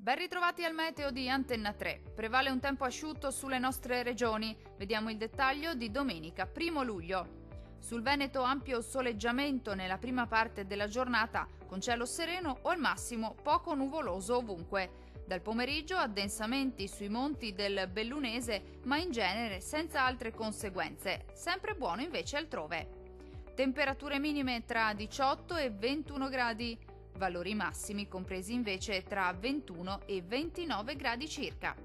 Ben ritrovati al meteo di Antenna 3. Prevale un tempo asciutto sulle nostre regioni. Vediamo il dettaglio di domenica 1 luglio. Sul Veneto ampio soleggiamento nella prima parte della giornata, con cielo sereno o al massimo poco nuvoloso ovunque. Dal pomeriggio addensamenti sui monti del Bellunese, ma in genere senza altre conseguenze. Sempre buono invece altrove. Temperature minime tra 18 e 21 gradi. Valori massimi compresi invece tra 21 e 29 gradi circa.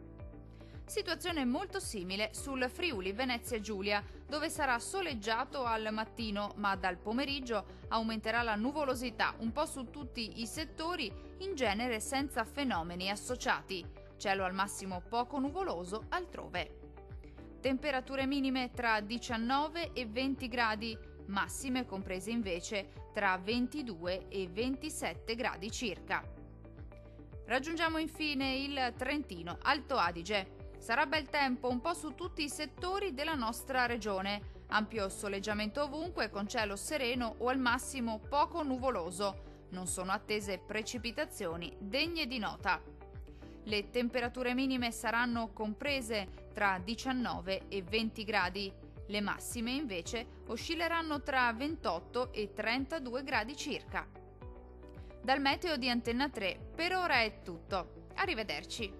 Situazione molto simile sul Friuli Venezia Giulia, dove sarà soleggiato al mattino, ma dal pomeriggio aumenterà la nuvolosità un po' su tutti i settori, in genere senza fenomeni associati. Cielo al massimo poco nuvoloso altrove. Temperature minime tra 19 e 20 gradi, massime comprese invece tra 22 e 27 gradi circa. Raggiungiamo infine il Trentino Alto Adige. Sarà bel tempo un po' su tutti i settori della nostra regione. Ampio soleggiamento ovunque con cielo sereno o al massimo poco nuvoloso. Non sono attese precipitazioni degne di nota. Le temperature minime saranno comprese tra 19 e 20 gradi. Le massime invece oscilleranno tra 28 e 32 gradi circa. Dal meteo di Antenna 3 per ora è tutto. Arrivederci.